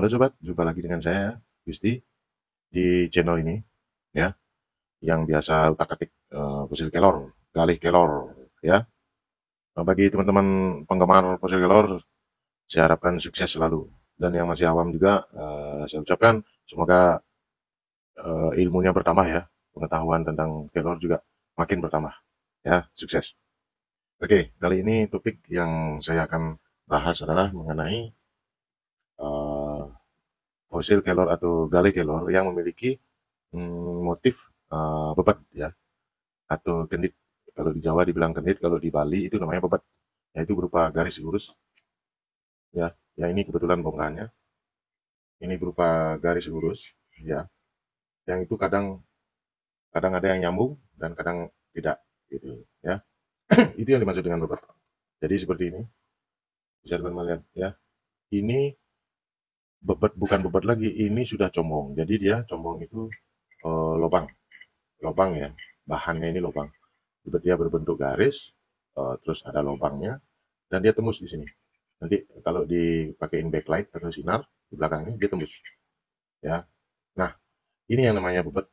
Halo sobat, jumpa lagi dengan saya Gusti di channel ini ya, yang biasa utak-atik fosil kelor, galih kelor ya. Bagi teman-teman penggemar fosil kelor, saya harapkan sukses selalu. Dan yang masih awam juga, saya ucapkan semoga ilmunya bertambah ya, pengetahuan tentang kelor juga makin bertambah ya, sukses. Oke, kali ini topik yang saya akan bahas adalah mengenai eh, fosil kelor atau galih kelor yang memiliki motif bebat ya, atau kendit. Kalau di Jawa dibilang kendit, kalau di Bali itu namanya bebat, yaitu berupa garis lurus ya. Ya ini kebetulan bongkahannya, ini berupa garis lurus ya, yang itu kadang kadang ada yang nyambung dan kadang tidak gitu ya. Itu yang dimaksud dengan bebat. Jadi seperti ini, bisa teman-teman lihat ya. Ini bebat, bukan bebat lagi, ini sudah combong. Jadi dia combong itu lubang, lubang ya. Bahannya ini lubang. Dia berbentuk garis, terus ada lubangnya, dan dia tembus di sini. Nanti kalau dipakein backlight atau sinar di belakang ini dia tembus ya. Nah, ini yang namanya bebat.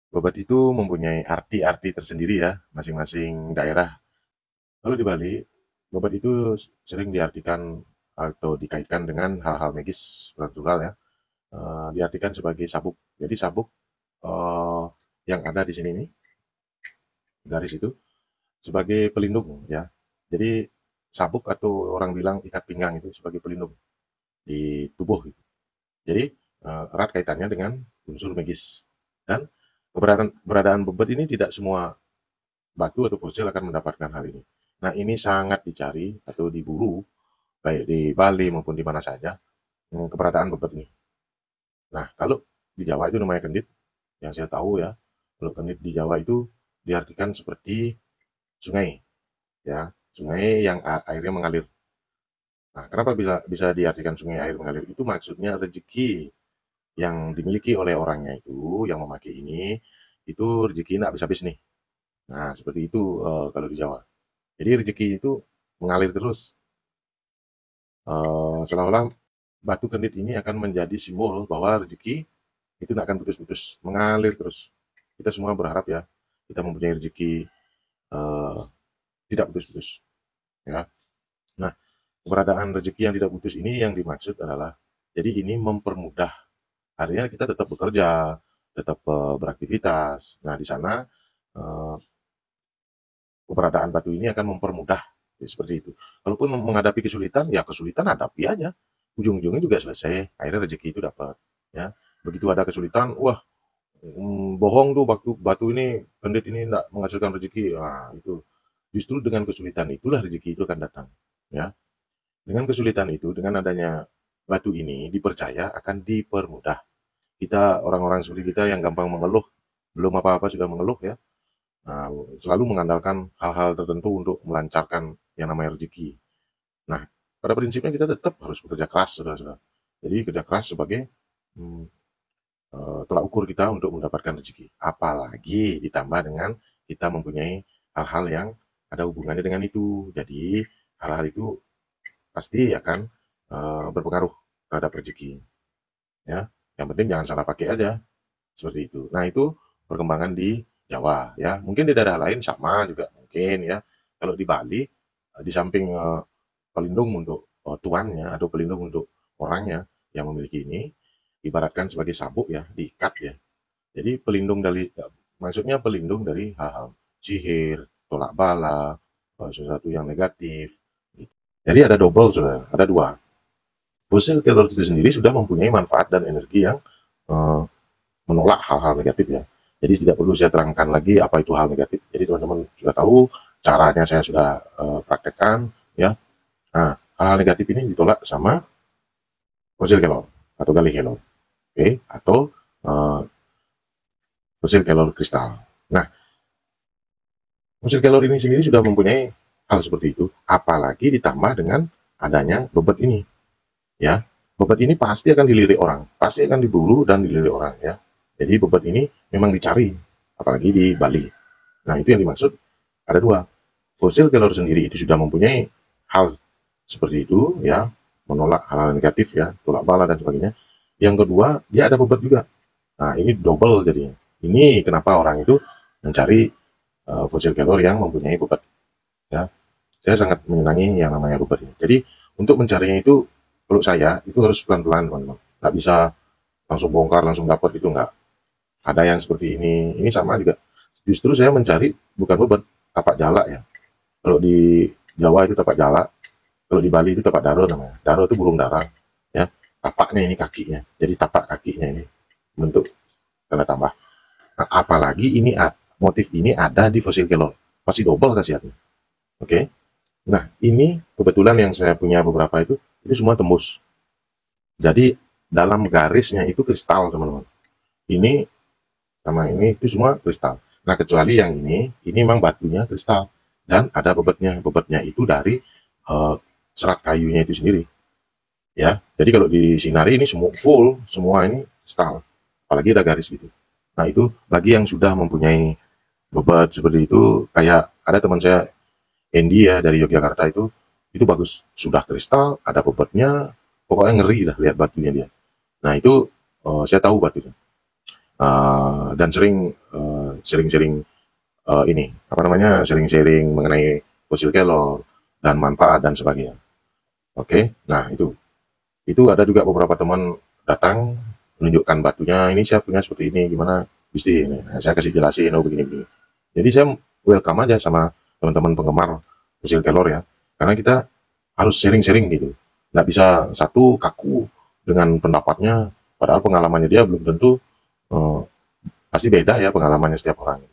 Bebat itu mempunyai arti-arti tersendiri ya, masing-masing daerah. Kalau di Bali, bebat itu sering diartikan atau dikaitkan dengan hal-hal magis supernatural ya. Diartikan sebagai sabuk. Jadi sabuk eh, yang ada di sini nih, garis itu sebagai pelindung ya. Jadi sabuk atau orang bilang ikat pinggang itu sebagai pelindung di tubuh gitu. Jadi erat kaitannya dengan unsur magis. Dan keberadaan bebat ini tidak semua batu atau fosil akan mendapatkan hal ini. Nah, ini sangat dicari atau diburu baik di Bali maupun di mana saja keberadaan bebat ini. Nah, kalau di Jawa itu namanya kendit, yang saya tahu ya. Kalau kendit di Jawa itu diartikan seperti sungai ya, sungai yang airnya mengalir. Nah, kenapa bisa bisa diartikan sungai air mengalir? Itu maksudnya rezeki yang dimiliki oleh orangnya itu, yang memakai ini, itu rezeki tidak habis-habis nih. Nah, seperti itu kalau di Jawa. Jadi rezeki itu mengalir terus. Seolah-olah batu kendit ini akan menjadi simbol bahwa rezeki itu tidak akan putus-putus, mengalir terus. Kita semua berharap ya, kita mempunyai rezeki eh, tidak putus-putus. Ya. Nah, keberadaan rezeki yang tidak putus ini yang dimaksud adalah, jadi ini mempermudah. Artinya kita tetap bekerja, tetap beraktivitas. Nah, di sana eh, keberadaan batu ini akan mempermudah ya, seperti itu. Kalaupun menghadapi kesulitan, ya kesulitan hadapi aja. Ujung-ujungnya juga selesai. Akhirnya rezeki itu dapat. Ya, begitu ada kesulitan, wah bohong tuh batu ini kendit ini tidak menghasilkan rezeki. Nah, itu justru dengan kesulitan itulah rezeki itu akan datang. Ya, dengan kesulitan itu, dengan adanya batu ini dipercaya akan dipermudah. Kita orang-orang seperti kita yang gampang mengeluh, belum apa-apa sudah mengeluh ya. Nah, selalu mengandalkan hal-hal tertentu untuk melancarkan yang namanya rezeki. Nah, pada prinsipnya kita tetap harus bekerja keras, saudara-saudara. Jadi kerja keras sebagai hmm, tolak ukur kita untuk mendapatkan rezeki. Apalagi ditambah dengan kita mempunyai hal-hal yang ada hubungannya dengan itu. Jadi hal-hal itu pasti akan berpengaruh terhadap rezeki. Ya, yang penting jangan salah pakai aja seperti itu. Nah itu perkembangan di Jawa ya. Mungkin di daerah lain sama juga mungkin ya. Kalau di Bali di samping pelindung untuk tuannya atau pelindung untuk orangnya yang memiliki ini, ibaratkan sebagai sabuk ya, diikat ya. Jadi pelindung dari maksudnya pelindung dari hal-hal sihir, tolak bala, sesuatu yang negatif. Jadi ada double sudah, ada dua. Fosil kelor itu sendiri sudah mempunyai manfaat dan energi yang eh, menolak hal-hal negatif ya. Jadi tidak perlu saya terangkan lagi apa itu hal negatif. Jadi teman-teman sudah tahu, caranya saya sudah praktekkan ya. Nah, hal-hal negatif ini ditolak sama fosil kelor atau galih kelor, oke, atau uh, fosil kelor kristal. Nah, fosil kelor ini sendiri sudah mempunyai hal seperti itu, apalagi ditambah dengan adanya bebat ini, ya. Bebat ini pasti akan dilirik orang, pasti akan diburu dan dilirik orang, ya. Jadi bebat ini memang dicari, apalagi di Bali. Nah, itu yang dimaksud ada dua. Fosil kelor sendiri itu sudah mempunyai hal seperti itu, ya, menolak hal-hal negatif ya, tolak bala dan sebagainya. Yang kedua, dia ada bobot juga. Nah, ini double jadinya. Ini kenapa orang itu mencari fosil kelor yang mempunyai bobot ya. Saya sangat menyenangi yang namanya bobot ini. Jadi, untuk mencarinya itu menurut saya itu harus pelan-pelan, teman-teman. Nggak bisa langsung bongkar, langsung dapat itu nggak. Ada yang seperti ini sama juga. Justru saya mencari bukan bobot, tapak jalak ya. Kalau di Jawa itu tapak jalak, kalau di Bali itu tapak daro namanya. Daro itu burung dara, ya. Tapaknya ini kakinya, jadi tapak kakinya ini bentuk tanda tambah. Nah, apalagi ini motif ini ada di fosil kelor, pasti double khasiatnya. Oke. Nah, ini kebetulan yang saya punya beberapa itu semua tembus. Jadi dalam garisnya itu kristal, teman-teman. Ini sama ini itu semua kristal. Nah, kecuali yang ini memang batunya kristal dan ada bobotnya. Bobotnya itu dari serat kayunya itu sendiri. Ya, jadi kalau di sinari ini semua ini kristal. Apalagi ada garis gitu. Nah, itu bagi yang sudah mempunyai bobot seperti itu, kayak ada teman saya Andy ya dari Yogyakarta itu bagus. Sudah kristal, ada bobotnya, pokoknya ngeri lah lihat batunya dia. Nah, itu saya tahu batunya. Dan sering-sering ini apa namanya sering-sering mengenai fosil kelor dan manfaat dan sebagainya. Oke, nah itu ada juga beberapa teman datang menunjukkan batunya, ini saya punya seperti ini, gimana Gusti ini. Nah, saya kasih jelasin, oh begini-begini. Jadi saya welcome aja sama teman-teman penggemar fosil kelor ya, karena kita harus sharing-sharing gitu. Nggak bisa satu kaku dengan pendapatnya, padahal pengalamannya dia belum tentu eh, pasti beda ya pengalamannya setiap orang.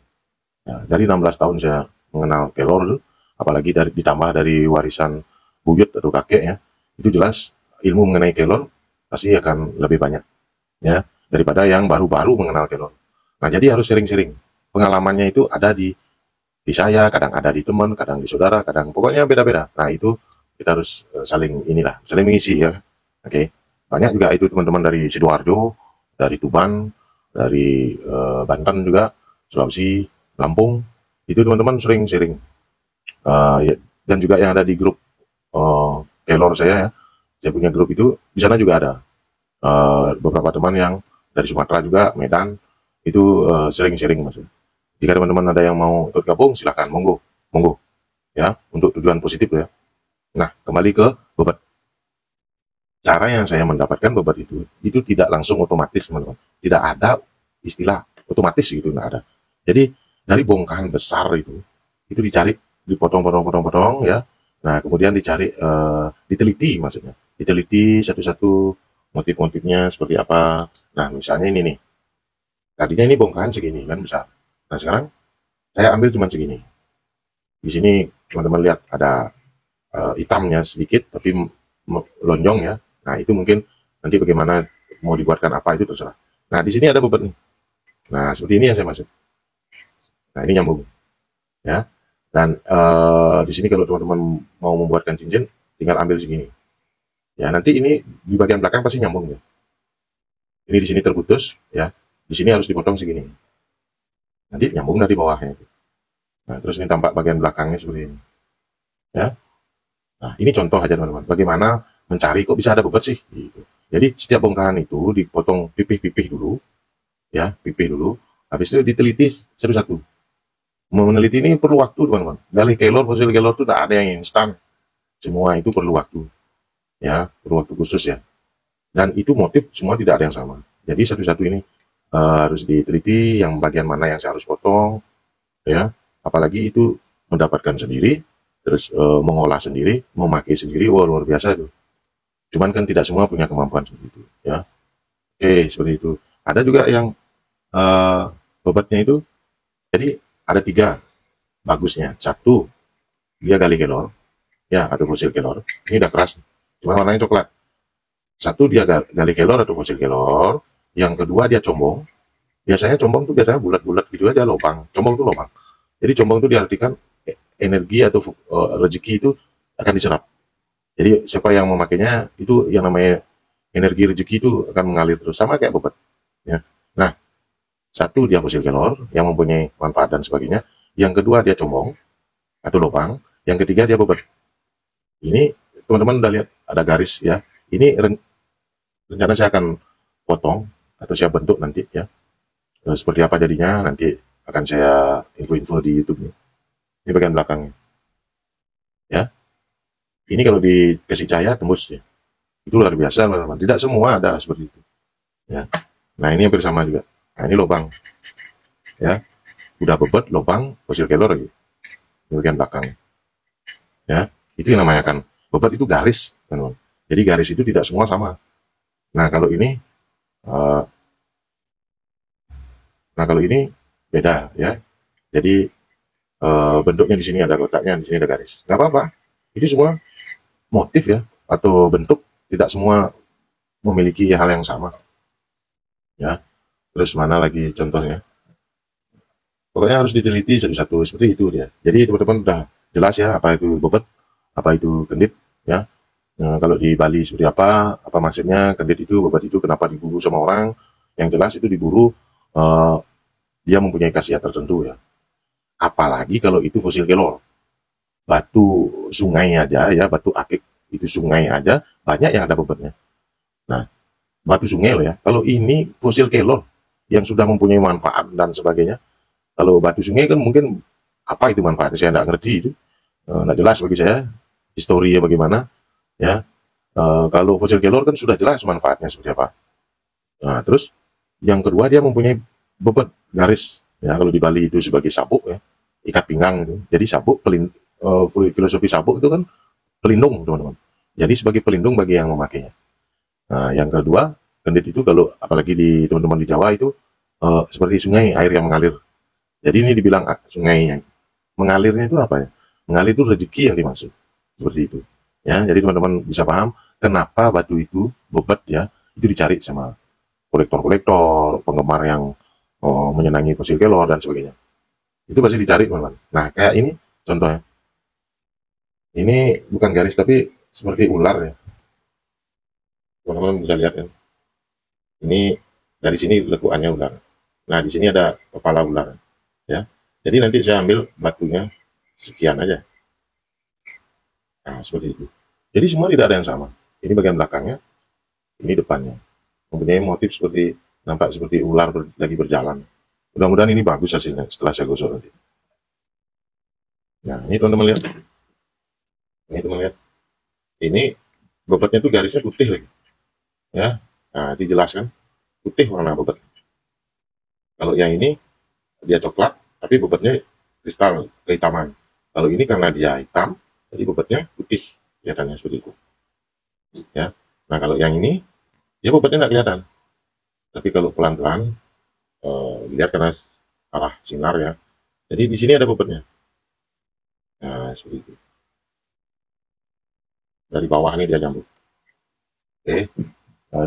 Ya, dari 16 tahun saya mengenal kelor, apalagi ditambah dari warisan buyut atau kakek ya, itu jelas ilmu mengenai kelor pasti akan lebih banyak ya daripada yang baru-baru mengenal kelor. Nah, jadi harus sering-sering. Pengalamannya itu ada di saya, kadang ada di teman, kadang di saudara, kadang pokoknya beda-beda. Nah, itu kita harus saling saling mengisi ya. Oke. Banyak juga itu teman-teman dari Sidoarjo, dari Tuban, dari Banten juga, Sulawesi, Lampung, itu teman-teman sering sharing. Ya, dan juga yang ada di grup Kelor saya ya, saya punya grup itu, di sana juga ada beberapa teman yang dari Sumatera juga, Medan, itu sering sharing maksudnya. Jika teman-teman ada yang mau ikut gabung, silahkan, monggo, monggo, ya, untuk tujuan positif ya. Nah, kembali ke bebat. Cara yang saya mendapatkan bebat itu tidak langsung otomatis, teman-teman. Tidak ada istilah otomatis gitu, nggak ada. Jadi dari bongkahan besar itu dicari, dipotong-potong ya. Nah, kemudian dicari, diteliti maksudnya, diteliti satu-satu motif-motifnya seperti apa. Nah, misalnya ini nih, tadinya ini bongkahan segini kan besar. Nah, sekarang saya ambil cuma segini. Di sini teman-teman lihat ada hitamnya sedikit, tapi lonjong ya. Nah, itu mungkin nanti bagaimana mau dibuatkan apa itu terserah. Nah, di sini ada bobot nih. Nah, seperti ini yang saya maksud. Nah, ini nyambung ya. Dan di sini kalau teman-teman mau membuatkan cincin, tinggal ambil segini. Ya, nanti ini di bagian belakang pasti nyambung ya. Ini di sini terputus ya. Di sini harus dipotong segini. Nanti nyambung dari bawahnya. Nah, terus ini tampak bagian belakangnya seperti ini. Ya. Nah, ini contoh aja teman-teman. Bagaimana mencari kok bisa ada bobot sih gitu. Jadi setiap bongkahan itu dipotong pipih-pipih dulu ya, pipih dulu. Habis itu diteliti satu-satu. Meneliti ini perlu waktu, teman-teman. Gali kelor, fosil kelor itu tidak ada yang instan. Semua itu perlu waktu. Ya, perlu waktu khusus ya. Dan itu motif semua tidak ada yang sama. Jadi satu-satu ini harus diteliti yang bagian mana yang saya harus potong ya. Apalagi itu mendapatkan sendiri, terus mengolah sendiri, memakai sendiri, wah luar biasa itu. Cuman kan tidak semua punya kemampuan seperti itu ya. Oke, seperti itu. Ada juga yang bobotnya itu, jadi ada 3 bagusnya. Satu, dia gali kelor, ya atau fosil kelor. Ini udah keras, cuma warnanya coklat. Satu, dia gali kelor atau fosil kelor. Yang kedua, dia combong. Biasanya combong tuh biasanya bulat-bulat gitu aja lubang. Combong tuh lubang. Jadi combong itu diartikan energi atau rezeki itu akan diserap. Jadi siapa yang memakainya itu yang namanya energi rezeki itu akan mengalir terus, sama kayak bobot. Ya. Nah, satu dia fosil kelor yang mempunyai manfaat dan sebagainya. Yang kedua dia combong atau lubang. Yang ketiga dia bobot. Ini teman-teman udah lihat ada garis ya, Ini rencana saya akan potong atau saya bentuk nanti ya. Seperti apa jadinya nanti akan saya info-info di YouTube nih. Ini bagian belakangnya ya. Ini kalau dikasih cahaya tembus ya. Itu luar biasa teman-teman. Tidak semua ada seperti itu ya. Nah ini hampir sama juga. Nah ini lubang ya. Udah bebet lubang fosil kelor lagi. Ini bagian belakang ya. Itu yang namanya kan bebet itu garis teman-teman. Jadi garis itu tidak semua sama. Nah kalau ini uh, beda ya. Jadi bentuknya di sini ada kotaknya, di sini ada garis. Nggak apa-apa. Itu semua motif ya atau bentuk, tidak semua memiliki hal yang sama ya. Terus mana lagi contohnya? Pokoknya harus diteliti satu-satu seperti itu dia. Jadi teman-teman udah jelas ya apa itu bobot, apa itu kendit ya. Nah, kalau di Bali seperti apa maksudnya kendit itu, bobot itu, kenapa diburu sama orang? Yang jelas itu diburu dia mempunyai khasiat tertentu ya. Apalagi kalau itu fosil kelor, batu sungai aja ya, batu akik itu sungai aja banyak yang ada bobotnya. Nah, batu sungai loh ya. Kalau ini fosil kelor yang sudah mempunyai manfaat dan sebagainya. Kalau batu sungai kan mungkin apa itu manfaatnya saya nggak ngerti itu, nggak jelas bagi saya historinya bagaimana ya. Kalau fosil kelor kan sudah jelas manfaatnya seperti apa. Nah terus yang kedua dia mempunyai bobot garis ya. Kalau di Bali itu sebagai sabuk ya, ikat pinggang itu. Jadi sabuk filosofi sabuk itu kan pelindung teman-teman. Jadi sebagai pelindung bagi yang memakainya. Nah yang kedua kendit itu kalau apalagi di teman-teman di Jawa itu seperti sungai air yang mengalir. Jadi ini dibilang sungainya. Mengalirnya itu apa ya? Mengalir itu rezeki yang dimaksud. Seperti itu. Ya, jadi teman-teman bisa paham kenapa batu itu bobot ya, itu dicari sama kolektor-kolektor, penggemar yang menyenangi fosil kelor dan sebagainya. Itu pasti dicari, teman-teman. Nah, kayak ini contohnya. Ini bukan garis tapi seperti ular ya. Teman-teman bisa lihat ya. Ini dari sini lekuannya ular. Nah, di sini ada kepala ular. Ya. Jadi nanti saya ambil batunya sekian aja. Nah, seperti itu. Jadi semua tidak ada yang sama. Ini bagian belakangnya, ini depannya. Mempunyai motif seperti nampak seperti ular lagi berjalan. Mudah-mudahan ini bagus hasilnya setelah saya gosok nanti. Nah, ini teman-teman lihat. Ini teman lihat. Ini bobotnya tuh garisnya putih lagi. Ya. Nah, dijelaskan putih warna bobot. Kalau yang ini dia coklat, tapi bobotnya kristal kehitaman. Kalau ini karena dia hitam, jadi bobotnya putih, kelihatannya seperti itu. Ya. Nah kalau yang ini, dia bobotnya nggak kelihatan. Tapi kalau pelan-pelan, lihat karena arah sinar ya. Jadi di sini ada bobotnya. Nah seperti itu. Dari bawah ini dia nyambung. Oke.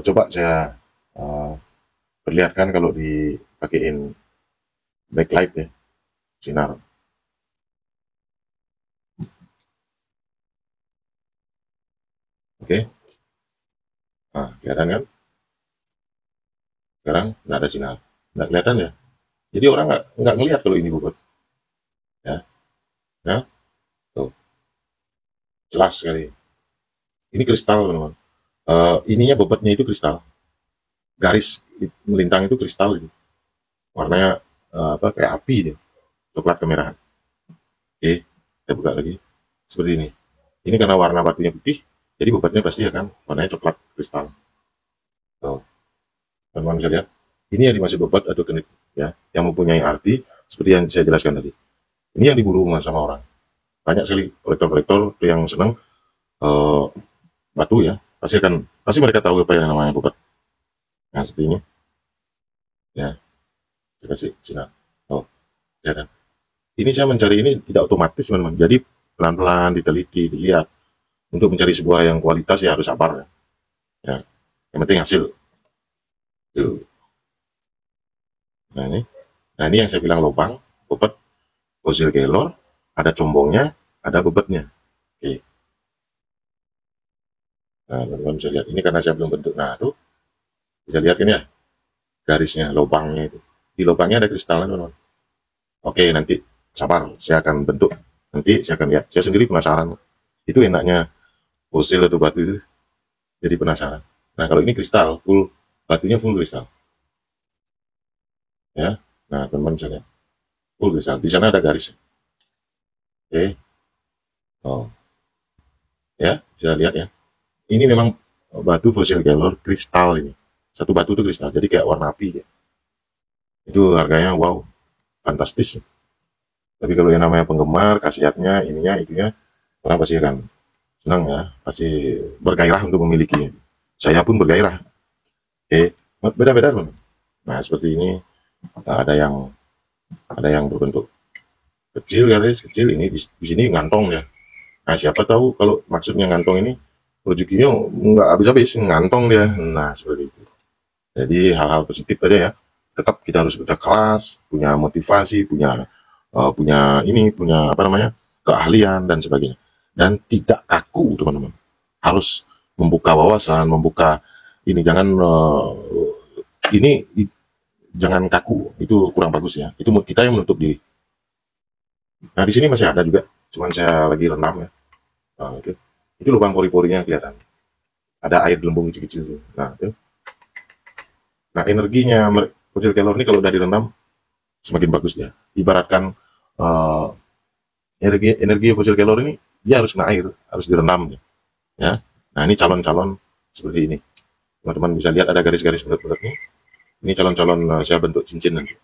Coba saya perlihatkan kalau dipakein backlight ya, sinar. Oke. Nah, kelihatan kan? Sekarang nggak ada sinar. Nggak kelihatan ya? Jadi orang nggak ngelihat kalau ini bobot. Ya. Nah, tuh. Jelas sekali. Ini kristal, teman-teman. Ininya bobotnya itu kristal. Garis melintang itu kristal itu. Warnanya apa kayak api dia. Coklat kemerahan. Oke, kita buka lagi. Seperti ini. Ini karena warna batunya putih, jadi bobotnya pasti akan warnanya coklat kristal. Tuh. Teman-teman bisa lihat. Ini yang dimaksud bobot atau kendit ya, yang mempunyai arti seperti yang saya jelaskan tadi. Ini yang diburu sama orang. Banyak sekali kolektor-kolektor yang senang batu ya. Pasti mereka tahu apa yang namanya bobot. Nah, seperti ini. Ya, saya kasih sinar. Oh, ya kan. Ini saya mencari ini tidak otomatis, teman-teman. Jadi pelan-pelan diteliti, dilihat. Untuk mencari sebuah yang kualitas ya harus sabar. Ya, yang penting hasil. Tuh. Nah ini yang saya bilang lubang, bobot, fosil kelor, ada combongnya, ada bobotnya. Oke. Nah, teman-teman bisa lihat. Ini karena saya belum bentuk. Nah, tuh bisa lihat ini ya, garisnya, lubangnya itu. Di lubangnya ada kristalnya, teman-teman. Oke, nanti sabar, saya akan bentuk. Nanti saya akan lihat. Saya sendiri penasaran. Itu enaknya fosil atau batu itu. Jadi penasaran. Nah, kalau ini kristal, full, batunya full kristal. Ya, nah teman-teman bisa lihat, full kristal. Di sana ada garis. Oke, oh, ya, bisa lihat ya. Ini memang batu fosil Keylor kristal ini. Satu batu itu kristal, jadi kayak warna api ya. Itu harganya wow, fantastis. Tapi kalau yang namanya penggemar, khasiatnya, ininya, itunya, orang pasti akan senang ya, pasti bergairah untuk memilikinya. Saya pun bergairah. Beda-beda teman. Nah seperti ini ada yang berbentuk kecil, garis kecil, ini di sini ngantong ya. Nah siapa tahu kalau maksudnya ngantong ini rezekinya nggak habis-habis, ngantong dia. Nah seperti itu. Jadi hal-hal positif aja ya. Tetap kita harus kerja keras, punya motivasi, punya apa namanya, keahlian dan sebagainya. Dan tidak kaku teman-teman. Harus membuka wawasan, membuka ini, ini jangan kaku. Itu kurang bagus ya. Itu kita yang menutup diri. Nah di sini masih ada juga, cuman saya lagi rendam ya. Nah, itu lubang pori-porinya kelihatan. Ada air gelembung kecil-kecil. Nah, itu. Nah energinya fosil Keylor ini kalau udah direndam semakin bagus dia. Ibaratkan energi fosil Keylor ini dia harus kena air, harus direndam ya. Nah ini calon-calon seperti ini. Teman-teman bisa lihat ada garis-garis bulat-bulat nih. Ini calon-calon saya bentuk cincin nanti.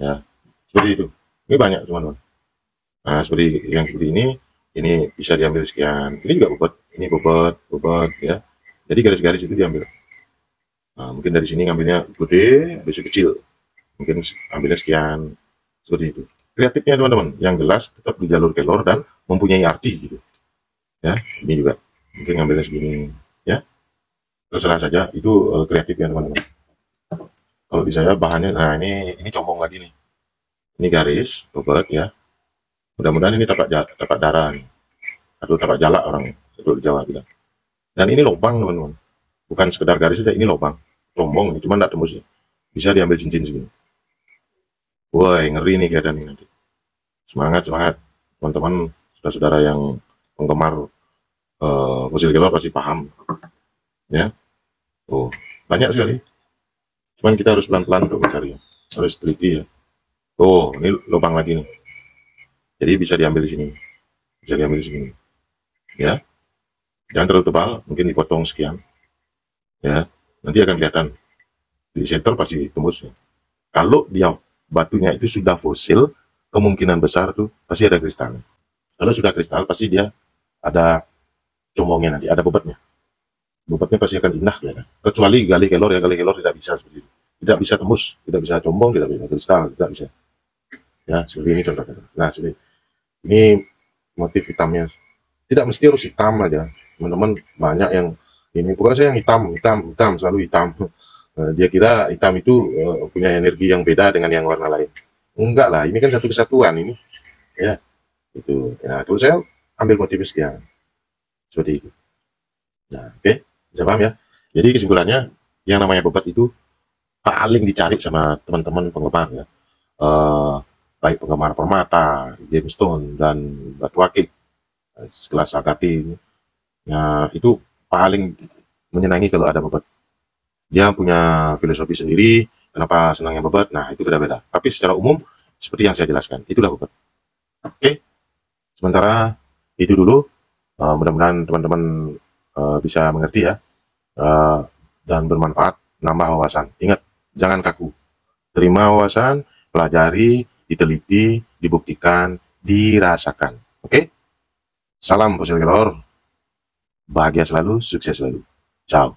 Ya, seperti itu. Ini banyak teman-teman. Nah seperti yang seperti ini bisa diambil sekian. Ini juga bobot, ini bobot ya. Jadi garis-garis itu diambil. Nah, mungkin dari sini ngambilnya gede, besok kecil. Mungkin ambilnya sekian. Seperti itu. Kreatifnya teman-teman, yang jelas tetap di jalur Keylor dan mempunyai arti gitu. Ya, ini juga mungkin ngambilnya segini ya. Terserah saja, itu kreatifnya teman-teman. Kalau di saya bahannya, nah ini combong lagi nih. Ini garis, bobot ya. Mudah-mudahan ini tapak darah nih. Atau tapak jalak orang itu di Jawa bilang. Dan ini lubang teman-teman. Bukan sekedar garis saja, ini lubang. Combong ini, cuma tidak tembus ya. Bisa diambil cincin segini. Wah, ngeri nih keadaan ini nanti. Semangat, semangat. Teman-teman, saudara-saudara yang penggemar fosil Keylor pasti paham. Ya. Oh, banyak sekali. Cuman kita harus pelan-pelan untuk mencari. Harus teliti ya. Oh, ini lubang lagi nih. Jadi bisa diambil di sini. Bisa diambil di sini. Ya. Jangan terlalu tebal, mungkin dipotong sekian. Ya. Nanti akan kelihatan. Di center pasti tembus. Ya. Kalau dia batunya itu sudah fosil, kemungkinan besar tuh pasti ada kristal. Kalau sudah kristal pasti dia ada combongnya nanti, ada bobotnya. Bobotnya pasti akan indah ya. Kecuali gali Keylor ya, gali Keylor tidak bisa seperti itu. Tidak bisa tembus, tidak bisa combong, tidak bisa kristal, tidak bisa. Ya, seperti ini contohnya. Nah, seperti ini motif hitamnya. Tidak mesti harus hitam aja. Teman-teman banyak yang ini, bukan saya yang hitam, selalu hitam. Dia kira hitam itu punya energi yang beda dengan yang warna lain. Enggak lah, ini kan satu kesatuan ini. Ya, itu. Nah, terus saya ambil motif sekian. Seperti itu. Nah, oke, bisa paham ya. Jadi kesimpulannya, yang namanya bobot itu paling dicari sama teman-teman penggemar ya. Baik penggemar permata, gemstone, dan batu akik, sekelas agati. Nah, itu paling menyenangi kalau ada bobot. Dia punya filosofi sendiri, kenapa senangnya bobot, nah itu beda-beda. Tapi secara umum, seperti yang saya jelaskan, itulah bobot. Oke, sementara itu dulu, mudah-mudahan teman-teman bisa mengerti ya, dan bermanfaat, nambah wawasan. Ingat, jangan kaku. Terima wawasan, pelajari, diteliti, dibuktikan, dirasakan. Oke? Salam fosil Keylor. Bahagia selalu, sukses selalu. Ciao.